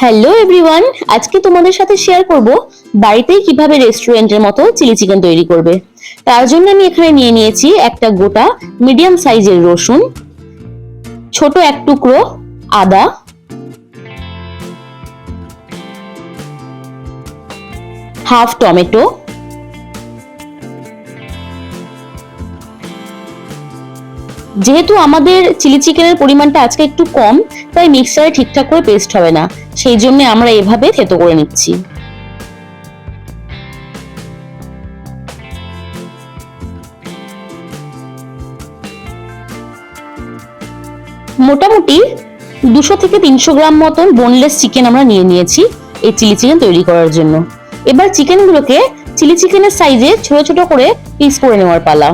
Hello everyone, আজকে তোমাদের সাথে শেয়ার করব বাড়িতেই কিভাবে রেস্টুরেন্টের মতো চিলি চিকেন তৈরি করবে। তার জন্য আমি এখানে নিয়ে নিয়েছি একটা গোটা মিডিয়াম সাইজের রসুন, ছোট এক টুকরো আদা, হাফ টমেটো, যেহেতু আমাদের চিলি চিকেনের পরিমাণটা আজকে একটু কম, তাই মিক্সারে ঠিকঠাক করে পেস্ট হবে না, সেই জন্য আমরা এভাবে থেতো করে নিচ্ছি। মোটামুটি 200 থেকে 300 গ্রাম মতন বোনলেস চিকেন আমরা নিয়ে নিয়েছি এই চিলি চিকেন তৈরি করার জন্য। এবার চিকেনগুলোকে চিলি চিকেনের সাইজে ছোট ছোট করে পিস করে নেওয়ার পালা।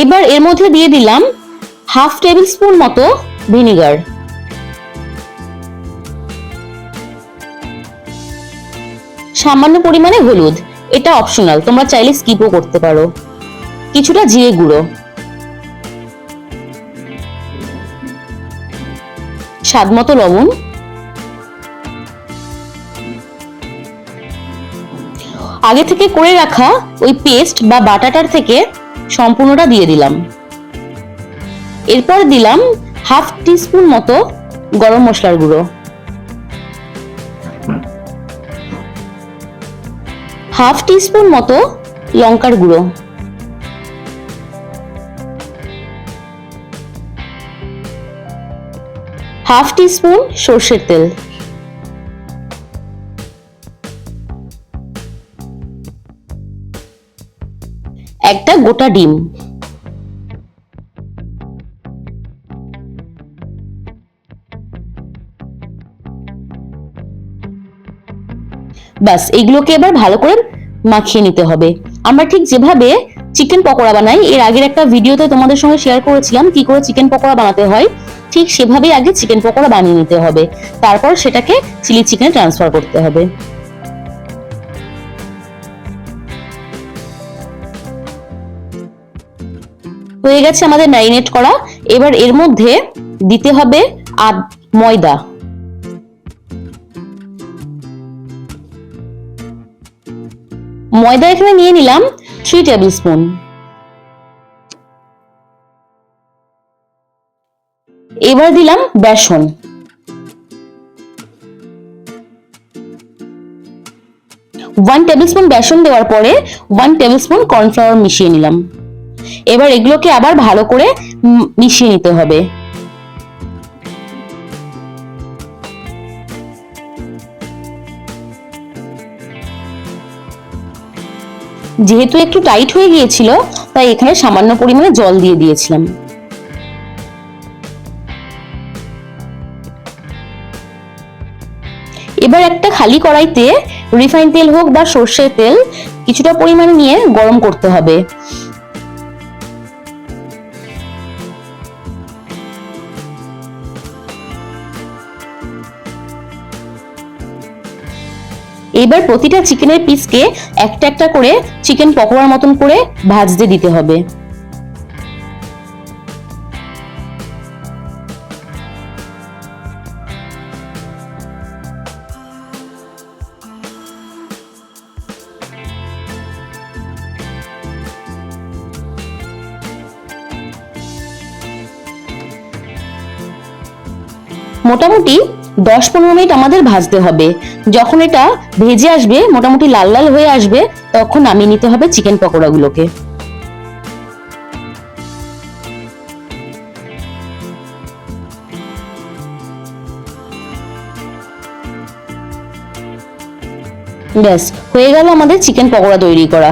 এবার এর মধ্যে দিয়ে দিলাম হাফ টেবিল স্পুন মতো ভিনিগার, সামান্য পরিমাণে হলুদ, এটা অপশনাল, তোমরা চাইলে স্কিপও করতে পারো, কিছুটা জিরে গুঁড়ো, স্বাদ মতো লবণ, আগে থেকে করে রাখা ওই পেস্ট বা বাটাটার থেকে সম্পূর্ণটা দিয়ে দিলাম। এরপর দিলাম হাফ টিস্পুন মতো গরম মশলার গুঁড়ো, হাফ টিস্পুন মতো লঙ্কার গুঁড়ো, হাফ টিস্পুন সর্ষের তেল, একটা গোটা ডিম, ব্যাস এইগুলোকে এবার ভালো করে মাখিয়ে নিতে হবে। আমরা ঠিক যেভাবে চিকেন পকোড়া বানাই, এর আগের একটা ভিডিওতে তোমাদের সঙ্গে শেয়ার করেছিলাম কি করে চিকেন পকোড়া বানাতে হয়, ঠিক সেভাবেই আগে চিকেন পকোড়া বানিয়ে নিতে হবে, তারপর সেটাকে চিলি চিকেনে ট্রান্সফার করতে হবে। হয়ে গেছে আমাদের ম্যারিনেট করা। এবার এর মধ্যে দিতে হবে ময়দা, ময়দা এখানে নিয়ে নিলাম 3 টেবিল স্পুন। এবার দিলাম বেসন, 1 টেবিল স্পুন বেসন দেওয়ার পরে 1 টেবিল স্পুন কর্নফ্লাওয়ার মিশিয়ে নিলাম। এবার এগুলোকে আবার ভালো করে মিশিয়ে নিতে হবে। যেহেতু একটু টাইট হয়ে গিয়েছিল, তাই এখানে সামান্য পরিমাণে জল দিয়ে দিয়েছিলাম। এবার একটা খালি কড়াইতে রিফাইন তেল হোক বা সর্ষের তেল কিছুটা পরিমাণে নিয়ে গরম করতে হবে। এবার প্রতিটা চিকেনের পিসকে একটা একটা করে চিকেন পকোড়ার মতন করে ভাজতে দিতে হবে। মোটামুটি 10-15 মিনিট আমাদের ভাজতে হবে। যখন এটা ভেজে আসবে, মোটামুটি লাল লাল হয়ে আসবে, তখন নামিয়ে নিতে হবে চিকেন পকোড়াগুলোকে। ব্যাস হয়ে গেল আমাদের চিকেন পকোড়া তৈরি করা।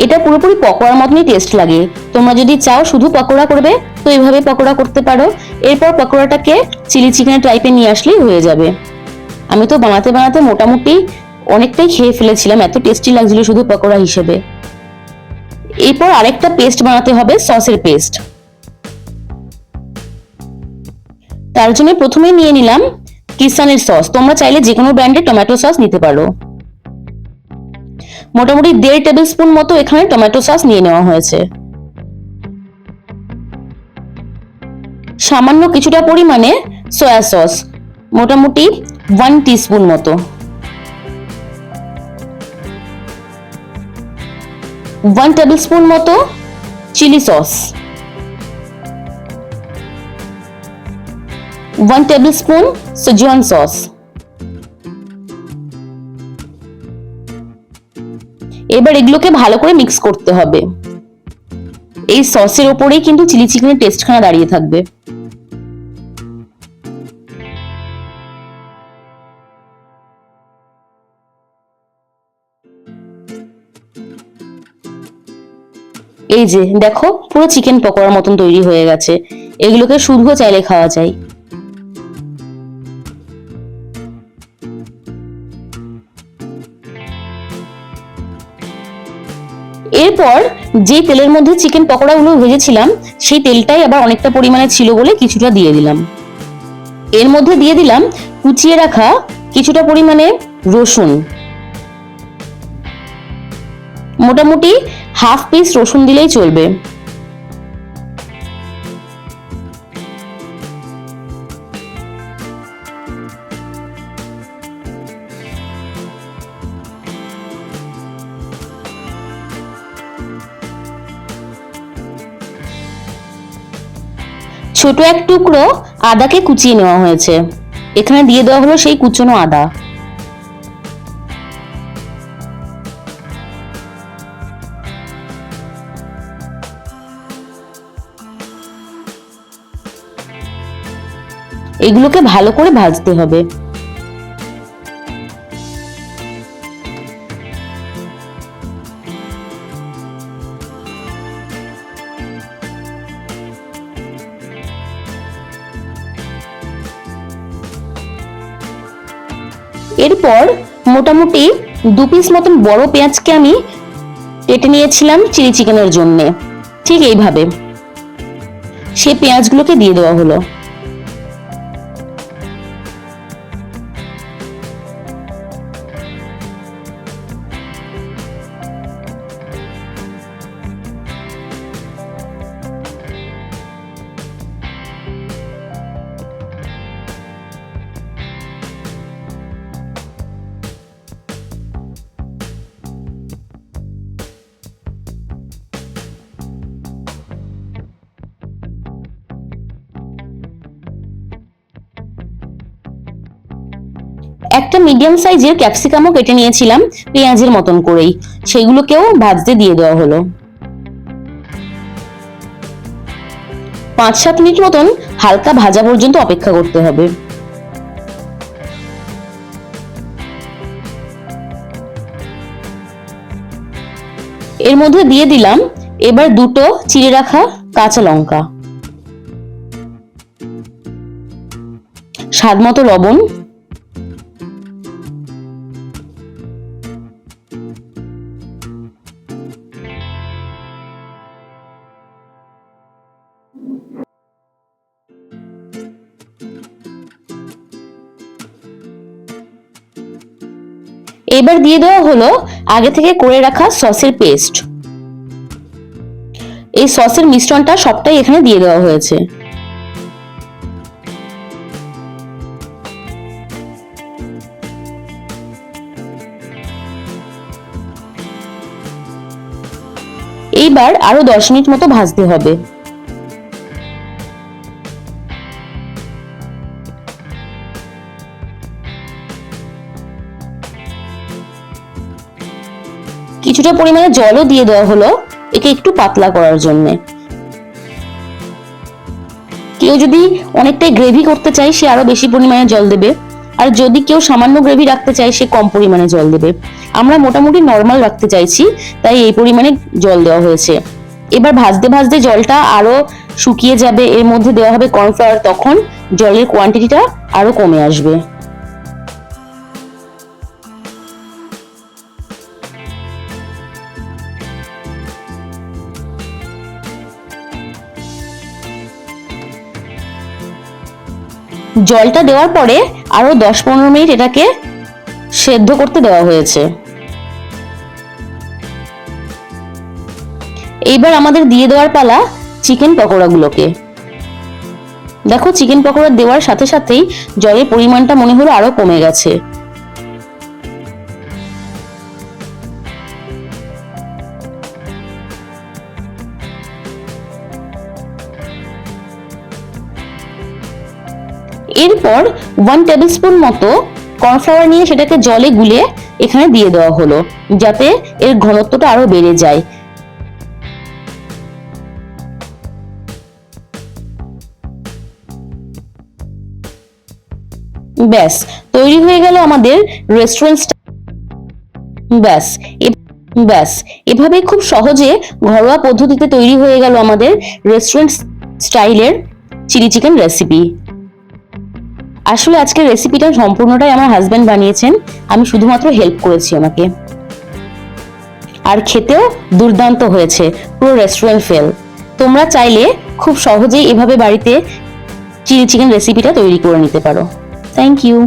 এটা পুরোপুরি পকোড়ার মতনই টেস্ট লাগে। তোমরা যদি চাও শুধু পকোড়া করবে তো এইভাবে পকোড়া করতে পারো। এরপর পকোড়াটাকে চিলি চিকেনের টাইপে নিয়ে আসলেই হয়ে যাবে। আমি তো বানাতে বানাতে মোটামুটি অনেকটাই খেয়ে ফেলেছিলাম, এত টেস্টি লাগছিল শুধু পকোড়া হিসেবে। এরপর আরেকটা পেস্ট বানাতে হবে, সসের পেস্ট। তার জন্য প্রথমে নিয়ে নিলাম কিষানের সস। তোমরা চাইলে যে কোনো ব্র্যান্ডের টমেটো সস নিতে পারো। মোটামুটি 1.5 টেবিল স্পুন মতো এখানে টমেটো সস নিয়ে নেওয়া হয়েছে। সামান্য কিছুটা পরিমাণে সয়া সস, মোটামুটি 1 টিস্পুন মতো, 1 টেবিল স্পুন মতো chilli sauce, 1 tablespoon Schezwan sauce. এবার এগুলোকে ভালো করে মিক্স করতে হবে। এই সসের ওপরেই কিন্তু চিলি চিকেনের টেস্টখানা দাঁড়িয়ে থাকবে। এই যে দেখো, পুরো চিকেন পকোড়ার মতন তৈরি হয়ে গেছে। এগুলোকে শুধুও চাইলে খাওয়া যায়। এরপর যে তেলের মধ্যে চিকেন পকোড়াগুলো ভেজেছিলাম সেই তেলটাই আবার অনেকটা পরিমাণে ছিল বলে কিছুটা দিয়ে দিলাম। এর মধ্যে দিয়ে দিলাম কুচিয়ে রাখা কিছুটা পরিমাণে রসুন, মোটামুটি হাফ পিস রসুন দিলেই চলবে। ছোট এক টুকরো আদাকে কুচিয়ে নেওয়া হয়েছে, এখানে দিয়ে দেওয়া হলো সেই কুচনো আদা। এগুলোকে ভালো করে ভাজতে হবে। এরপর মোটামুটি 2 পিস মতন বড় পেঁয়াজকে আমি কেটে নিয়েছিলাম চিলি চিকেনের জন্য। ঠিক এইভাবে সেই পেঁয়াজগুলোকে দিয়ে দেওয়া হলো। একটা মিডিয়াম সাইজের ক্যাপসিকামও কেটে নিয়েছিলাম পেঁয়াজের মতন করেই, সেগুলোকেও ভাজতে দিয়ে দেওয়া হলো। 5-7 মিনিট মতন হালকা ভাজা পর্যন্ত অপেক্ষা করতে হবে। এর মধ্যে দিয়ে দিলাম এবার 2টো চিড়ে রাখা কাঁচা লঙ্কা, স্বাদ মতো লবণ, এবার দিয়ে দেওয়া হলো আগে থেকে করে রাখা সসের পেস্ট। এই সসের মিশ্রণটা সবটাই এখানে দিয়ে দেওয়া হয়েছে। এইবার আরো 10 মিনিট মতো ভাজতে হবে। কিছুটা পরিমাণে জলও দিয়ে দেওয়া হলো একে একটু পাতলা করার জন্য। কেউ যদি অনেকটাই গ্রেভি করতে চায় সে আরো বেশি পরিমাণে জল দেবে, আর যদি কেউ সামান্য গ্রেভি রাখতে চায় সে কম পরিমাণে জল দেবে। আমরা মোটামুটি নর্মাল রাখতে চাইছি তাই এই পরিমাণে জল দেওয়া হয়েছে। এবার ভাজতে ভাজতে জলটা আরো শুকিয়ে যাবে, এর মধ্যে দেওয়া হবে কর্নফ্লাওয়ার, তখন জলের কোয়ান্টিটিটা আরো কমে আসবে। জলটা দেওয়ার পরে আরো 10-15 মিনিট এটাকে সেদ্ধ করতে দেওয়া হয়েছে। এইবার আমাদের দিয়ে দেওয়ার পালা চিকেন পকোড়াগুলোকে। দেখো চিকেন পকোড়া দেওয়ার সাথে সাথেই জলের পরিমাণটা মনে হলো আরো কমে গেছে। এরপর 1 টেবিল স্পুন মতো কর্নফ্লাওয়ার নিয়ে সেটাকে জলে গুলে এখানে দিয়ে দেওয়া হলো, যাতে এর ঘনত্বটা আরো বেড়ে যায়। ব্যাস তৈরি হয়ে গেল আমাদের রেস্টুরেন্ট। ব্যাস ব্যাস এভাবে খুব সহজে ঘরোয়া পদ্ধতিতে তৈরি হয়ে গেল আমাদের রেস্টুরেন্ট স্টাইলের চিলি চিকেন রেসিপি। আসলে আজকের রেসিপিটা সম্পূর্ণটাই আমার হাজবেন্ড বানিয়েছেন, আমি শুধুমাত্র হেল্প করেছি ওনাকে। আর খেতেও দুর্দান্ত হয়েছে, পুরো রেস্টুরেন্ট ফেল। তোমরা চাইলে খুব সহজেই এভাবে বাড়িতে চিলি চিকেন রেসিপিটা তৈরি করে নিতে পারো। Thank you.